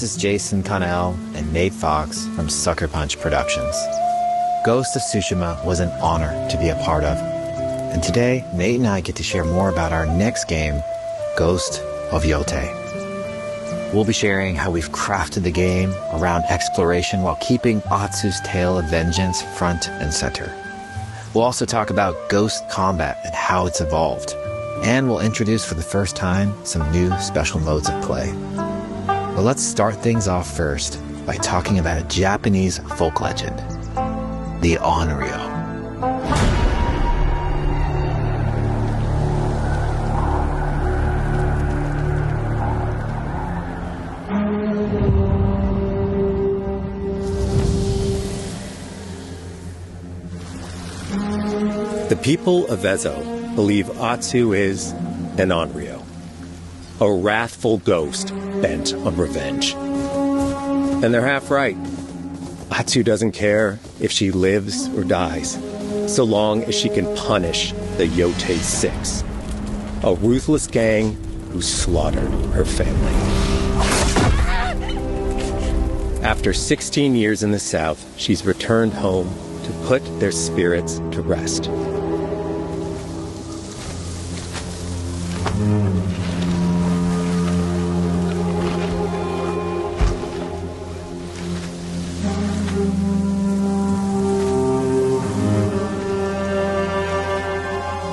This is Jason Connell and Nate Fox from Sucker Punch Productions. Ghost of Tsushima was an honor to be a part of. And today, Nate and I get to share more about our next game, Ghost of Yōtei. We'll be sharing how we've crafted the game around exploration while keeping Atsu's tale of vengeance front and center. We'll also talk about ghost combat and how it's evolved. And we'll introduce for the first time some new special modes of play. But let's start things off first by talking about a Japanese folk legend, the Onryo. The people of Ezo believe Atsu is an Onryo, a wrathful ghost bent on revenge. And they're half right. Atsu doesn't care if she lives or dies, so long as she can punish the Yōtei 6, a ruthless gang who slaughtered her family. After 16 years in the south, she's returned home to put their spirits to rest.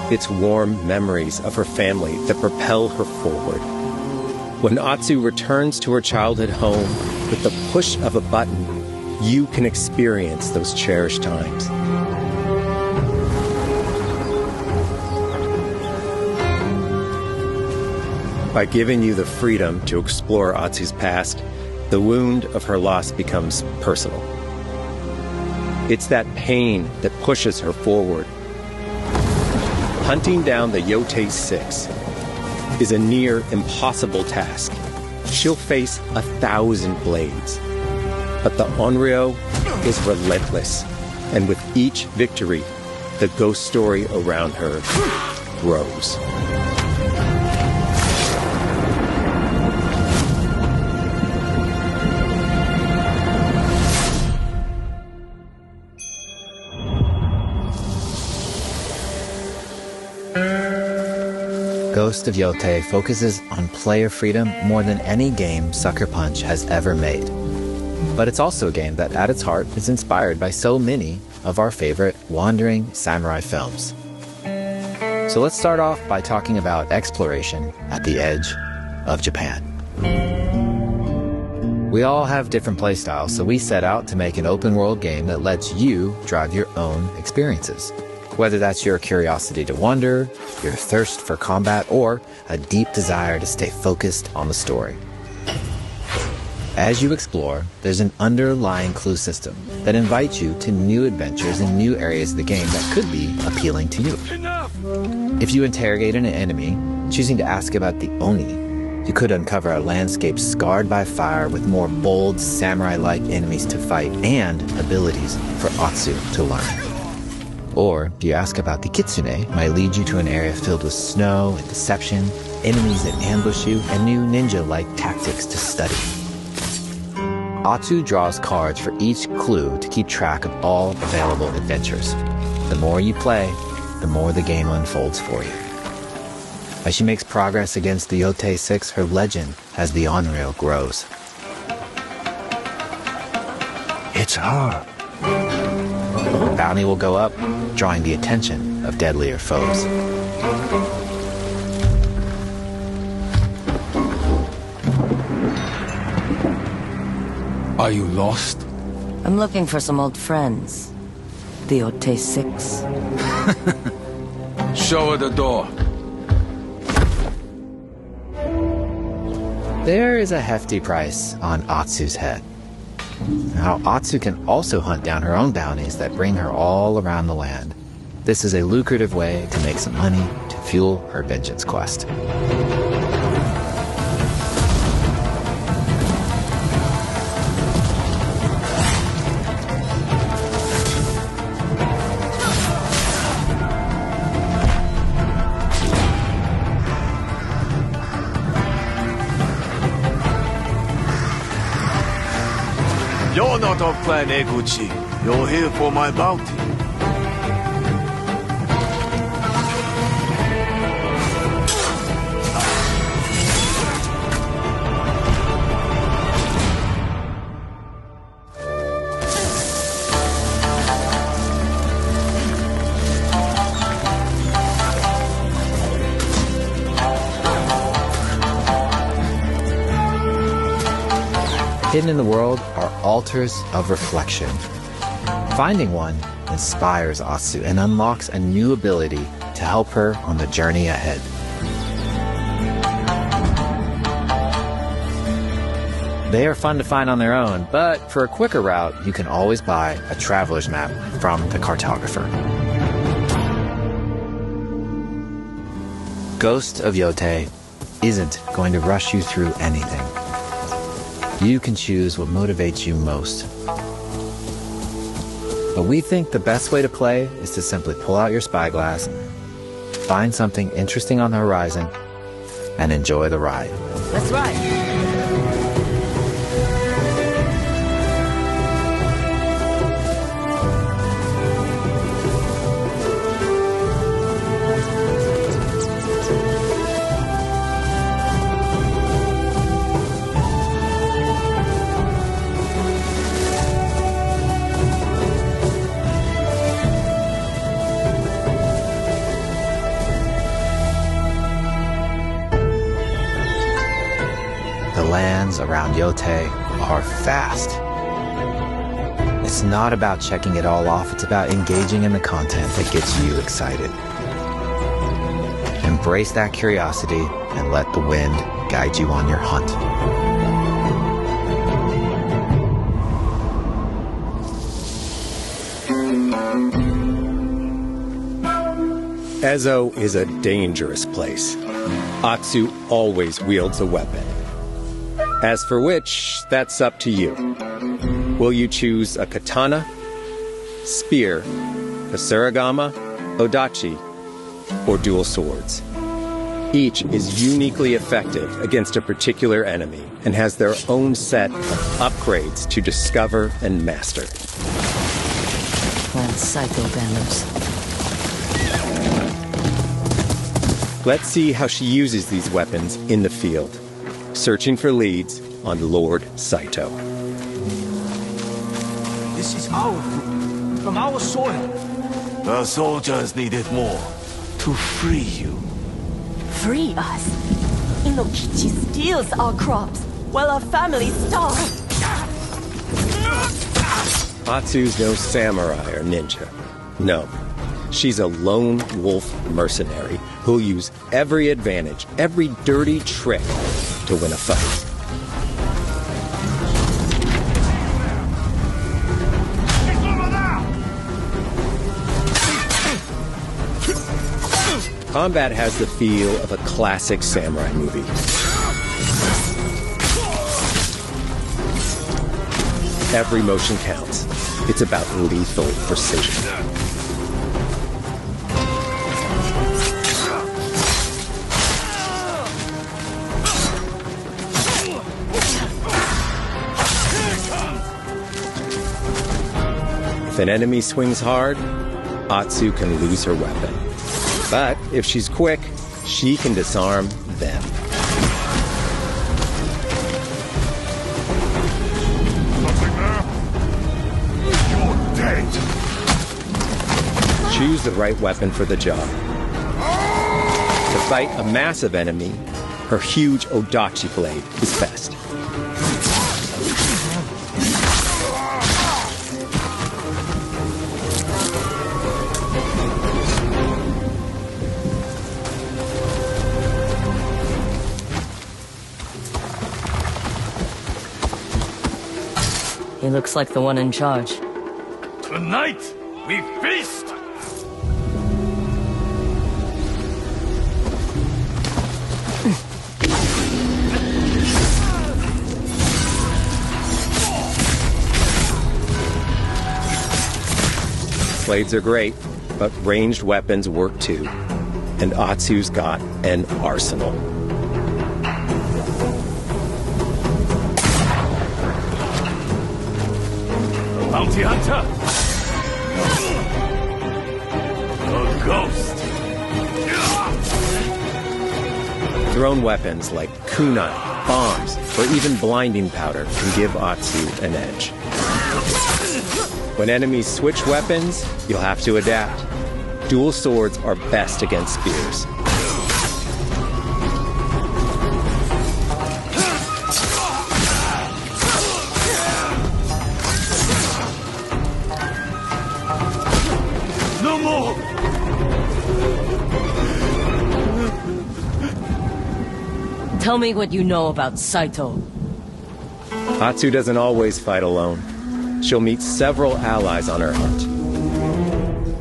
It's warm memories of her family that propel her forward. When Atsu returns to her childhood home, with the push of a button, you can experience those cherished times. By giving you the freedom to explore Atsu's past, the wound of her loss becomes personal. It's that pain that pushes her forward. Hunting down the Yōtei 6 is a near impossible task. She'll face 1,000 blades. But the Onryo is relentless, and with each victory, the ghost story around her grows. Ghost of Yōtei focuses on player freedom more than any game Sucker Punch has ever made. But it's also a game that, at its heart, is inspired by so many of our favorite wandering samurai films. So let's start off by talking about exploration at the edge of Japan. We all have different playstyles, so we set out to make an open-world game that lets you drive your own experiences. Whether that's your curiosity to wonder, your thirst for combat, or a deep desire to stay focused on the story. As you explore, there's an underlying clue system that invites you to new adventures in new areas of the game that could be appealing to you. If you interrogate an enemy, choosing to ask about the Oni, you could uncover a landscape scarred by fire with more bold, samurai-like enemies to fight and abilities for Atsu to learn. Or, if you ask about the Kitsune, it might lead you to an area filled with snow and deception, enemies that ambush you, and new ninja-like tactics to study. Atsu draws cards for each clue to keep track of all available adventures. The more you play, the more the game unfolds for you. As she makes progress against the Yōtei 6, her legend as the Onryo grows. It's her. Bounty will go up, drawing the attention of deadlier foes. Are you lost? I'm looking for some old friends. The Yōtei 6. Show her the door. There is a hefty price on Atsu's head. Now, Atsu can also hunt down her own bounties that bring her all around the land. This is a lucrative way to make some money to fuel her vengeance quest. You're not of Clan Eguchi. You're here for my bounty. Hidden in the world are altars of reflection. Finding one inspires Atsu and unlocks a new ability to help her on the journey ahead. They are fun to find on their own, but for a quicker route, you can always buy a traveler's map from the cartographer. Ghost of Yōtei isn't going to rush you through anything. You can choose what motivates you most. But we think the best way to play is to simply pull out your spyglass, find something interesting on the horizon, and enjoy the ride. Let's ride. The lands around Yōtei are fast. It's not about checking it all off, it's about engaging in the content that gets you excited. Embrace that curiosity and let the wind guide you on your hunt. Ezo is a dangerous place. Atsu always wields a weapon. As for which, that's up to you. Will you choose a katana, spear, a surigama, odachi, or dual swords? Each is uniquely effective against a particular enemy and has their own set of upgrades to discover and master. Clan Psycho Banners. Let's see how she uses these weapons in the field. Searching for leads on Lord Saito. This is our food, from our soil. The soldiers needed more to free you. Free us? Inokichi steals our crops, while our families starve. Atsu's no samurai or ninja. No. She's a lone wolf mercenary who'll use every advantage, every dirty trick to win a fight. Combat has the feel of a classic samurai movie. Every motion counts. It's about lethal precision. If an enemy swings hard, Atsu can lose her weapon. But if she's quick, she can disarm them. Nothing there? You're dead. Choose the right weapon for the job. To fight a massive enemy, her huge odachi blade is best. He looks like the one in charge. Tonight, we feast! Blades are great, but ranged weapons work too. And Atsu's got an arsenal. Bounty hunter! A ghost! Thrown weapons like kunai, bombs, or even blinding powder can give Atsu an edge. When enemies switch weapons, you'll have to adapt. Dual swords are best against spears. No more! Tell me what you know about Saito. Atsu doesn't always fight alone. She'll meet several allies on her hunt,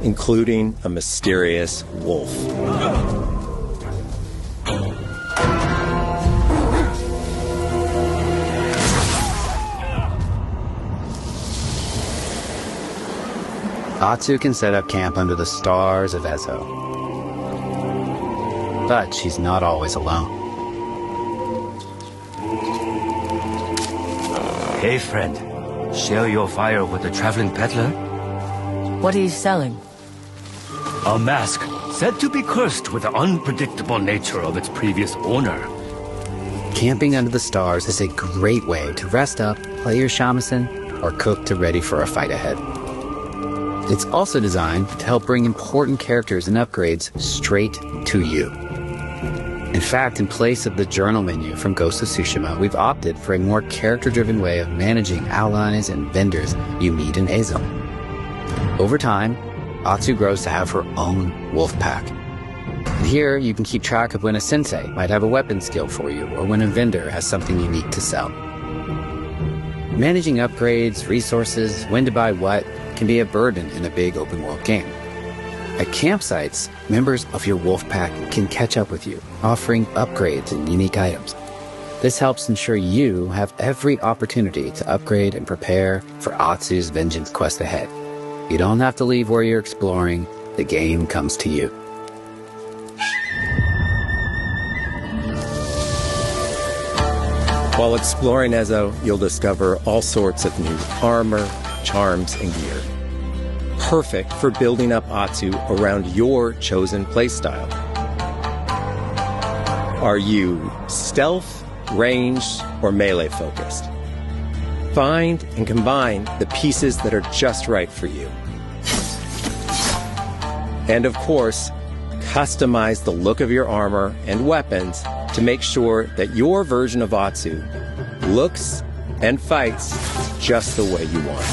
including a mysterious wolf. Atsu can set up camp under the stars of Ezo. But she's not always alone. Hey, friend. Share your fire with the traveling peddler? What are you selling? A mask said to be cursed with the unpredictable nature of its previous owner. Camping under the stars is a great way to rest up, play your shamisen, or cook to ready for a fight ahead. It's also designed to help bring important characters and upgrades straight to you. In fact, in place of the journal menu from Ghost of Tsushima, we've opted for a more character-driven way of managing allies and vendors you meet in Ezo. Over time, Atsu grows to have her own wolf pack. And here, you can keep track of when a sensei might have a weapon skill for you, or when a vendor has something unique to sell. Managing upgrades, resources, when to buy what, can be a burden in a big open-world game. At campsites, members of your wolf pack can catch up with you, offering upgrades and unique items. This helps ensure you have every opportunity to upgrade and prepare for Atsu's vengeance quest ahead. You don't have to leave where you're exploring. The game comes to you. While exploring Ezo, you'll discover all sorts of new armor, charms, and gear. Perfect for building up Atsu around your chosen playstyle. Are you stealth, ranged, or melee focused? Find and combine the pieces that are just right for you. And of course, customize the look of your armor and weapons to make sure that your version of Atsu looks and fights just the way you want.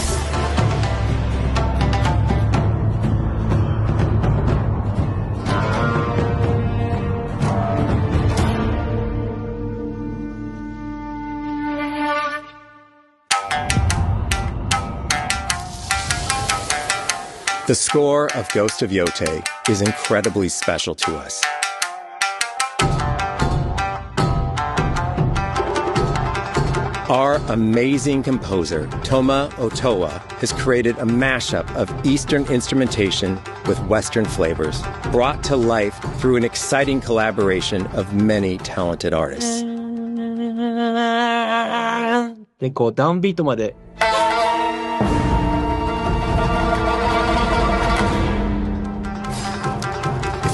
The score of Ghost of Yōtei is incredibly special to us. Our amazing composer, Toma Otoa, has created a mashup of Eastern instrumentation with Western flavors, brought to life through an exciting collaboration of many talented artists. で、こうダウンビートまで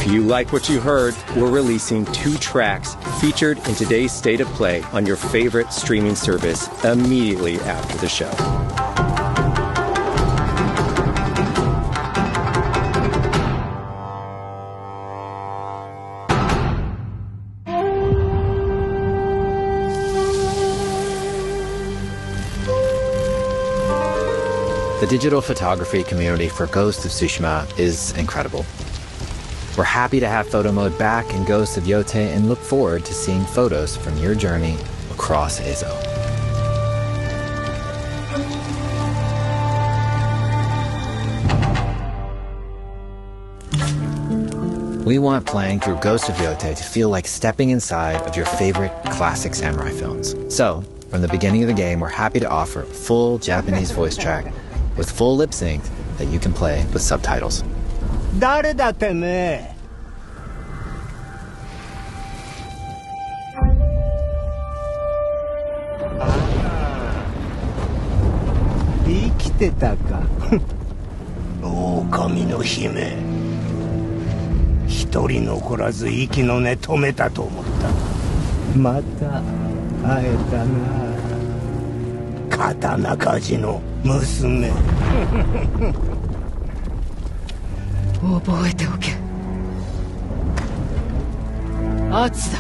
If you like what you heard, we're releasing 2 tracks featured in today's State of Play on your favorite streaming service immediately after the show. The digital photography community for Ghost of Tsushima is incredible. We're happy to have photo mode back in Ghost of Yōtei and look forward to seeing photos from your journey across Ezo. We want playing through Ghost of Yōtei to feel like stepping inside of your favorite classic samurai films. So, from the beginning of the game, we're happy to offer a full Japanese voice track with full lip sync that you can play with subtitles. 誰だてめえ 「生きてたか。狼の姫。一人残らず息の根止めたと思った。また会えたな。刀鍛冶の娘。覚えておけ。アツだ。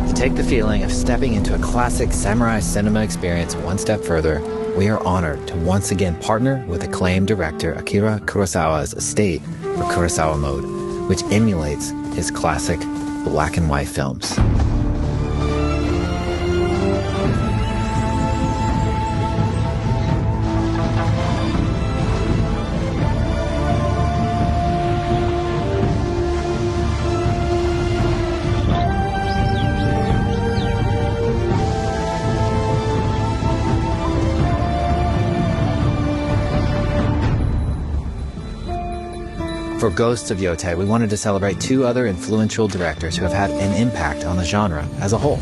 To take the feeling of stepping into a classic samurai cinema experience one step further, we are honored to once again partner with acclaimed director Akira Kurosawa's estate for Kurosawa Mode, which emulates his classic black and white films. For Ghosts of Yōtei, we wanted to celebrate two other influential directors who have had an impact on the genre as a whole.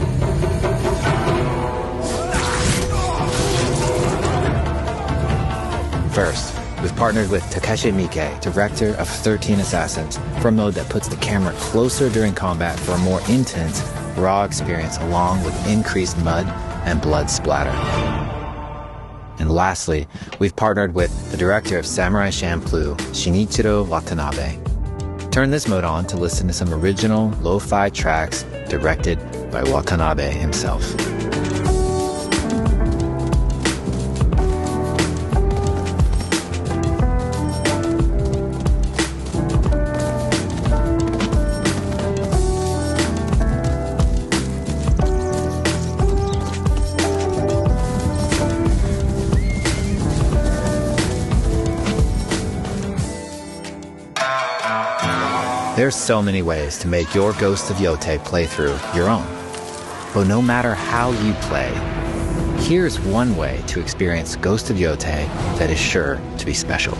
First, we've partnered with Takeshi Miike, director of 13 Assassins, for a mode that puts the camera closer during combat for a more intense, raw experience along with increased mud and blood splatter. And lastly, we've partnered with the director of Samurai Champloo, Shinichiro Watanabe. Turn this mode on to listen to some original lo-fi tracks directed by Watanabe himself. There's so many ways to make your Ghost of Yōtei playthrough your own. But no matter how you play, here's one way to experience Ghost of Yōtei that is sure to be special.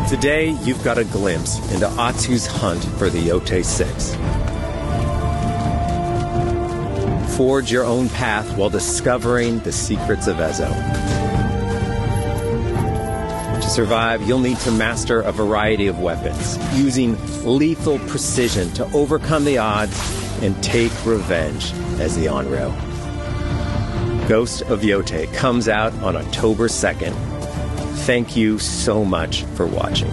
Today, you've got a glimpse into Atsu's hunt for the Yōtei 6. Forge your own path while discovering the secrets of Ezo. To survive, you'll need to master a variety of weapons, using lethal precision to overcome the odds and take revenge as the Onryo. Ghost of Yōtei comes out on October 2nd. Thank you so much for watching.